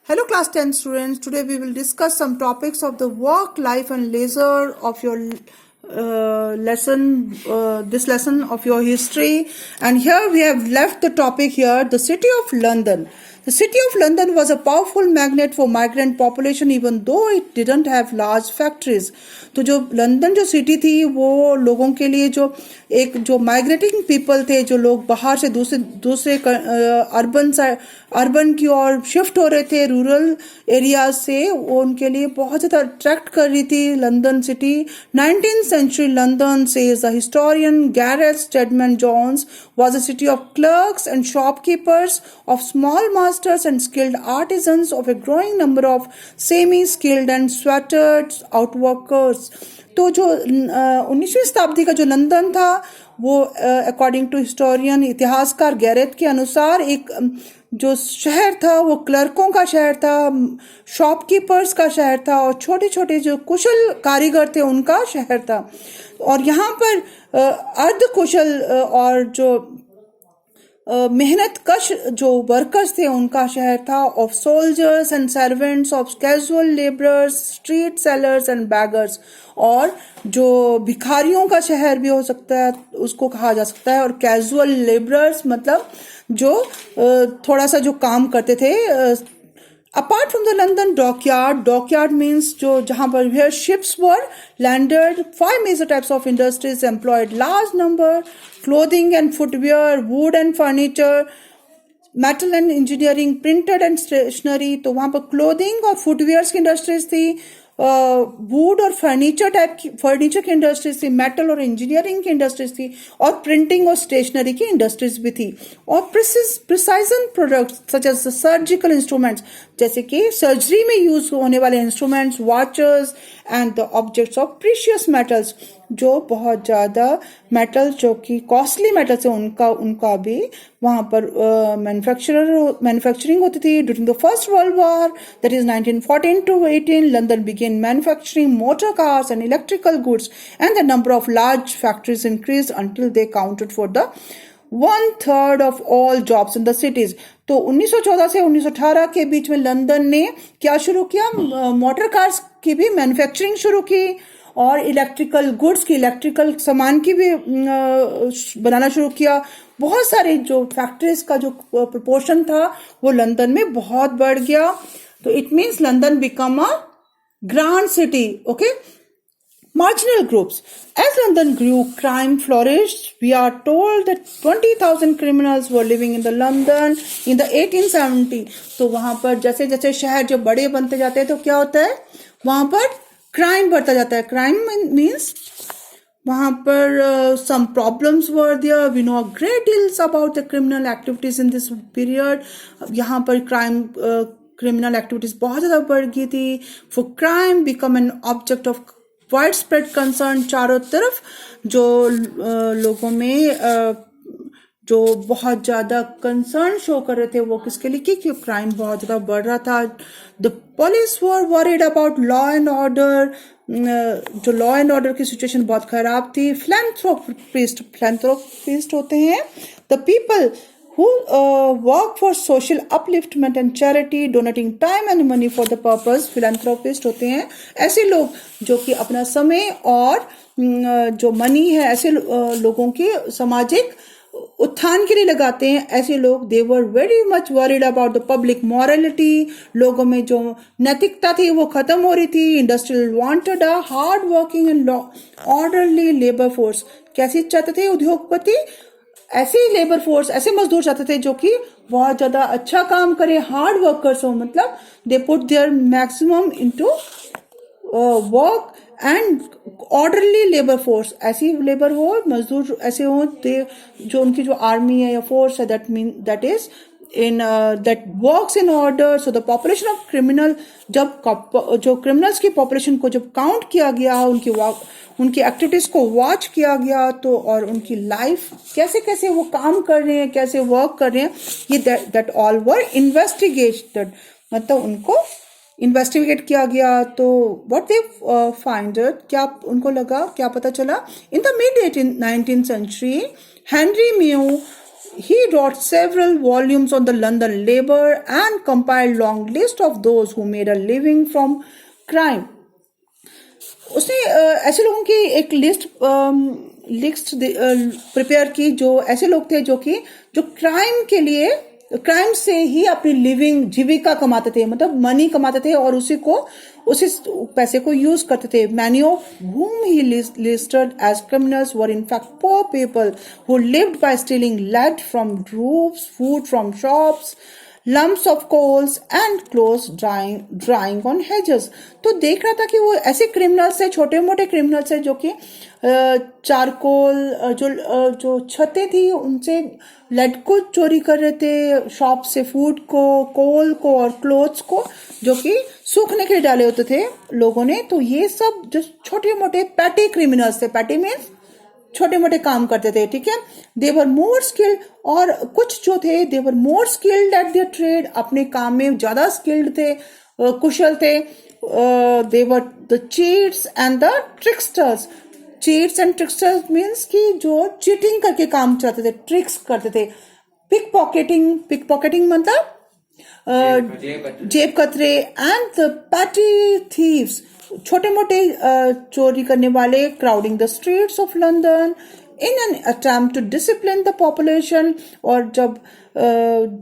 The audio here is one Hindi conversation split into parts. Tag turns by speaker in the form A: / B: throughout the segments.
A: Hello class 10 students. Today we will discuss some topics of the work, life and leisure of your this lesson of your history. And here we have left the topic here, the city of London. The city of London was a powerful magnet for migrant population even though it didn't have large factories. तो जो लंदन जो सिटी थी वो लोगों के लिए जो माइग्रेटिंग पीपल थे, जो लोग बाहर से दूसरे अर्बन की ओर शिफ्ट हो रहे थे रूरल एरियाज से, वो उनके लिए बहुत ज़्यादा अट्रैक्ट कर रही थी London city. 19th century London, says the historian Gareth Stedman Jones, was a city of clerks and shopkeepers, of small masters and skilled artisans, of a growing number of semi-skilled and sweatered outworkers. तो जो 19वीं शताब्दी का जो लंदन था वो अकॉर्डिंग टू हिस्टोरियन इतिहासकार गैरेथ के अनुसार एक जो शहर था वो क्लर्कों का शहर था, शॉपकीपर्स का शहर था और छोटे छोटे जो कुशल कारीगर थे उनका शहर था. और यहाँ पर अर्ध कुशल और जो मेहनत कश जो वर्कर्स थे उनका शहर था, of soldiers and servants, of casual labourers, street sellers and beggars. और जो भिखारियों का शहर भी हो सकता है, उसको कहा जा सकता है. और कैजुअल लेबरर्स मतलब जो थोड़ा सा जो काम करते थे. Apart from the London dockyard means जो जहाँ पर where ships were landed, 5 major types of industries employed large number, clothing and footwear, wood and furniture, metal and engineering, printed and stationery. तो वहाँ पर clothing और footwears की industries थी, वुड और फर्नीचर की इंडस्ट्रीज थी, मेटल और इंजीनियरिंग की इंडस्ट्रीज थी और प्रिंटिंग और स्टेशनरी की इंडस्ट्रीज भी थी. और precision products such as surgical instruments, जैसे कि सर्जरी में यूज होने वाले instruments, watches and the objects of precious metals, जो बहुत ज्यादा मेटल जो कि कॉस्टली मेटल्स है उनका भी वहां पर मैन्युफैक्चरिंग होती थी. During the first world war, that is 1914 to 18, London began manufacturing motor cars and electrical goods, and the number of large factories increased until they counted for the 1/3 of all jobs in the cities. तो 1914 से 1918 के बीच में लंदन ने क्या शुरू किया? मोटर कार्स की भी मैन्युफैक्चरिंग शुरू की और इलेक्ट्रिकल गुड्स की, इलेक्ट्रिकल सामान की भी बनाना शुरू किया. बहुत सारे जो फैक्ट्रीज का जो प्रोपोर्शन था वो लंदन में बहुत बढ़ गया. तो it means London become a grand city. Okay, marginal groups. As London grew, crime flourished. We are told that 20,000 criminals were living in the London in the 1870. तो वहां पर जैसे जैसे शहर जो बड़े बनते जाते हैं तो क्या होता है, वहां पर क्राइम बढ़ता जाता है. क्राइम मीन्स वहां पर some problems were there. We know a great deals about the criminal activities in this period. यहाँ पर क्रिमिनल एक्टिविटीज बहुत ज्यादा बढ़ गई थी. For crime become an object of wide spread concern. चारों तरफ जो लोगों में जो बहुत ज्यादा कंसर्न शो कर रहे थे वो किसके लिए, कि क्राइम बहुत ज्यादा बढ़ रहा था. The police were worried about law and order. जो लॉ एंड ऑर्डर की सिचुएशन बहुत खराब थी. फिलैंथ्रोपिस्ट होते हैं the people who work for social upliftment and charity, donating time and money for the purpose. philanthropist होते हैं ऐसे लोग जो कि अपना समय और जो मनी है ऐसे लोगों के सामाजिक उत्थान के लिए लगाते हैं. ऐसे लोग they were very much worried about the public morality. लोगों में जो नैतिकता थी वो खत्म हो रही थी. Industrial wanted a hard working and orderly labor force. कैसी चाहते थे उद्योगपति? ऐसे लेबर फोर्स, ऐसे मजदूर चाहते थे जो कि बहुत ज्यादा अच्छा काम करे, हार्ड वर्कर्स हो, मतलब they put their maximum into work and orderly labour force. ऐसी लेबर हो, मजदूर ऐसे हो जो उनकी जो आर्मी है या फोर्स है that is in that works in order. So the population of criminal, जब जो criminals की population को जब count किया गया, उनकी एक्टिविटीज को वॉच किया गया, तो और उनकी लाइफ कैसे कैसे वो काम कर रहे हैं, कैसे वर्क कर रहे हैं, ये दैट ऑल वर इन्वेस्टिगेटेड. मतलब उनको इन्वेस्टिगेट किया गया. तो व्हाट दे फाइंडेड, क्या उनको लगा, क्या पता चला? In the mid 19th century, Henry mu He wrote several volumes on the London labor and compiled long list of those who made a living from crime. उसने ऐसे लोगों की एक लिस्ट प्रिपेयर की जो ऐसे लोग थे जो क्राइम से ही अपनी लिविंग जीविका कमाते थे, मतलब मनी कमाते थे और उसी पैसे को यूज करते थे. Many of whom he listed as criminals were in fact poor people who lived by stealing lead from roofs, food from shops, lumps of coals and clothes drying on hedges. तो देख रहा था कि वो ऐसे क्रिमिनल्स है, छोटे मोटे क्रिमिनल्स है जो कि चारकोल जो छतें थी उनसे लेड को चोरी कर रहे थे, शॉप से फूड को, कोल को और क्लोथ्स को जो कि सूखने के लिए डाले होते थे लोगों ने. तो ये सब जो छोटे मोटे पैटी क्रिमिनल्स थे, पैटी मीन्स छोटे मोटे काम करते थे, ठीक है. दे वर मोर स्किल्ड, और कुछ जो थे they were more skilled at their trade, अपने काम में ज्यादा स्किल्ड थे, कुशल थे. They were the cheats and the tricksters. Cheats and tricksters means कि जो चीटिंग करके काम चलाते थे, ट्रिक्स करते थे. पिक पॉकेटिंग मतलब जेब कतरे. एंड द पैटी थीव्स, छोटे मोटे चोरी करने वाले, crowding the streets of London in an attempt to discipline the population. और जब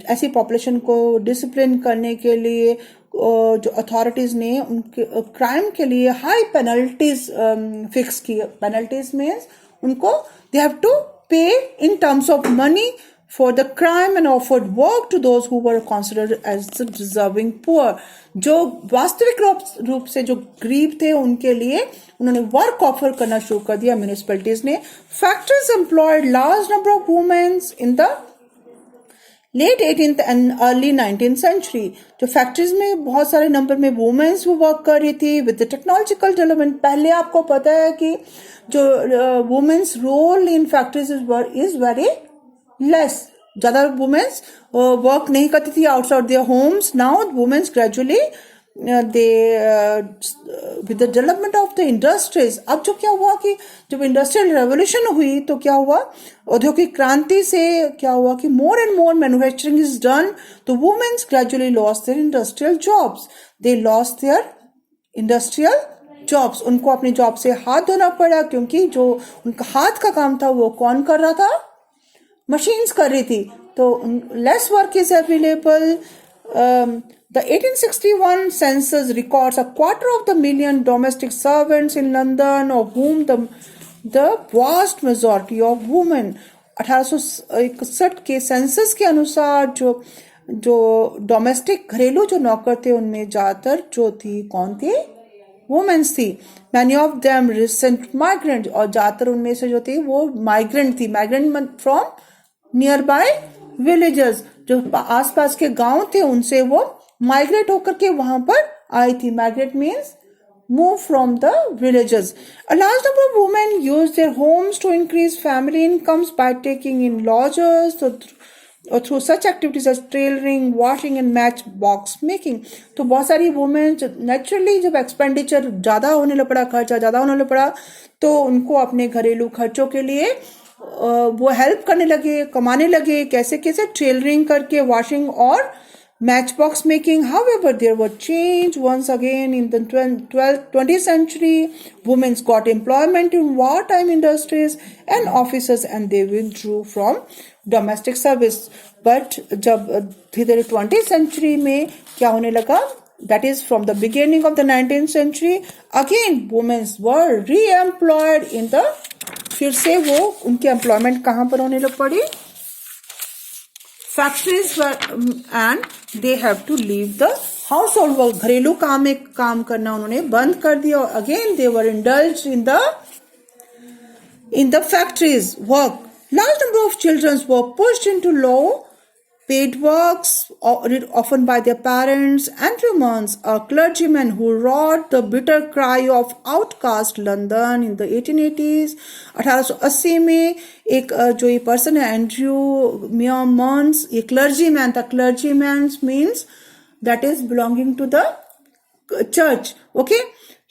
A: ऐसी पॉपुलेशन को डिसिप्लिन करने के लिए जो अथॉरिटीज ने उनके क्राइम के लिए हाई पेनल्टीज फिक्स की. पेनल्टीज मीन्स उनको दे हैव टू पे in terms of money for the crime and offered work to those who were considered as the deserving poor. जो वास्तविक रूप से जो गरीब थे उनके लिए उन्होंने वर्क ऑफर करना शुरू कर दिया म्यूनिसिपैलिटीज ने. Factories employed large number of womens in the late 18th and early 19th century. जो फैक्ट्रीज में बहुत सारे नंबर में वुमेन्स वो वर्क कर रही थी. विद द टेक्नोलॉजिकल डेवलपमेंट, पहले आपको पता है कि जो womens role in factories is very less. ज्यादा वुमेन्स वर्क नहीं करती थी outside their homes. Now womens gradually they with the development of the industries. अब जो क्या हुआ कि जब इंडस्ट्रियल रेवोल्यूशन हुई तो क्या हुआ, औद्योगिक क्रांति से क्या हुआ कि more and more manufacturing is done. तो womens gradually lost their industrial jobs. They lost their industrial jobs. उनको अपनी जॉब से हाथ धोना पड़ा क्योंकि जो उनका हाथ का काम था वो कौन कर रहा था, मशीन्स कर रही थी. तो lace work is available. The 1861 census records 250,000 domestic servants in London, of whom the vast majority of women. 1861 के सेंसस के अनुसार जो डोमेस्टिक घरेलू जो नौकर थे उनमें ज्यादातर जो थी कौन थी, वुमेन्स थी. Many of them recent migrant, और ज्यादातर उनमें से जो थी वो माइग्रेंट थी. Migrant from near by villages, जो आसपास के गांव थे उनसे वो माइग्रेट होकर के वहां पर आई थी. Migrate means move from the villages. A large number of women use their homes to increase family incomes by taking in lodgers or through such activities as tailoring, washing and matchbox making. तो बहुत सारी वुमेन नेचुरली जब एक्सपेंडिचर ज्यादा होने लग पड़ा, खर्चा ज्यादा होने लग पड़ा, तो उनको अपने घरेलू खर्चों के लिए वो हेल्प करने लगे, कमाने लगे. कैसे कैसे, टेलरिंग करके, वॉशिंग और matchbox making. However, there were change once again in the 20th century. Women got employment in wartime industries and offices and they withdrew from domestic service. But जब धीरे-धीरे 20th century में क्या होने लगा, that is from the beginning of the 19th century, again women were re-employed in the, फिर से वो उनकी employment कहाँ पर होने लग पड़ी, factories and they have to leave the household work. घरेलू काम में काम करना उन्होंने बंद कर दिया. Again they were indulge in the factories work. Large number of childrens were pushed into low paid works, often by their parents. Andrew Munns, a clergyman who wrote The Bitter Cry of Outcast London in the 1880s, 1880 में एक जो ये पर्सन है एंड्रयू मन्स, ये क्लर्जीमैन था. Clergyman means that is belonging to the church. Okay,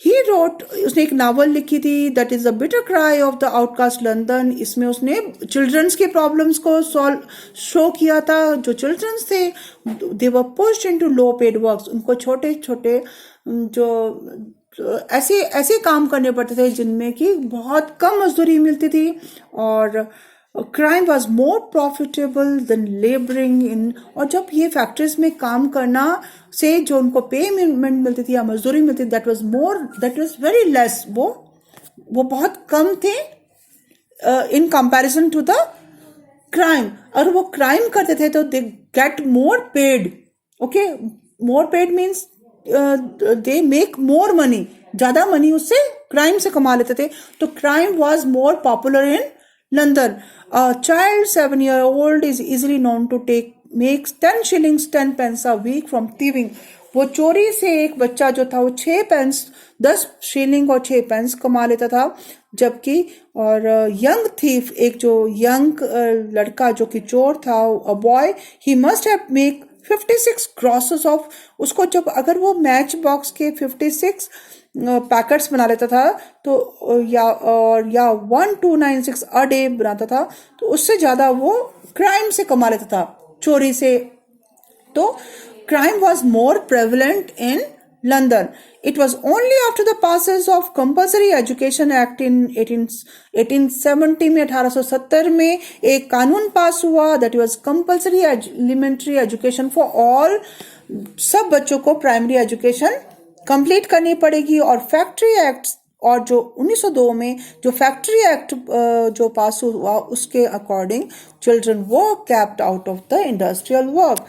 A: he wrote, उसने एक नावल लिखी थी, that is the bitter cry of the outcast London. इसमें उसने चिल्ड्रंस के प्रॉब्लम्स को सॉल्व शो किया था. जो चिल्ड्रंस थे, they were pushed into low paid works. उनको छोटे छोटे जो ऐसे ऐसे काम करने पड़ते थे जिनमें कि बहुत कम मजदूरी मिलती थी. और crime was more profitable than labouring in. और जब ये फैक्ट्रीज में काम करना से जो उनको पेमेंट मिलती थी या मजदूरी मिलती थी, दैट वाज वेरी लेस. वो बहुत कम थे in comparison to the crime. और वो क्राइम करते थे तो they get more paid. Okay, more paid means they make more money. ज्यादा मनी उससे क्राइम से कमा लेते थे. तो crime was more popular in London. A child 7-year-old is easily known to makes 10 shillings 10 pence a week from thieving. वो चोरी से एक बच्चा जो था वो 6 पेंस 10 शिलिंग और 6 पेंस कमा लेता था. जबकि और यंग थीफ, एक जो यंग लड़का जो कि चोर था, a boy, he must have make 56 grosses of. उसको जब अगर वो मैच बॉक्स के 56 पैकेट्स बना लेता था तो या 1296 अ डे बनाता था, तो उससे ज्यादा वो क्राइम से कमा लेता था, चोरी से. तो crime was more prevalent in London. It was only after the passage of Compulsory Education Act in 1870 में 1870 में एक कानून पास हुआ, that was compulsory elementary education for all. सब बच्चों को प्राइमरी एजुकेशन कंप्लीट करनी पड़ेगी. और फैक्ट्री एक्ट, और जो 1902 में जो फैक्ट्री एक्ट जो पास हुआ, उसके अकॉर्डिंग चिल्ड्रन वो kept out of the industrial work.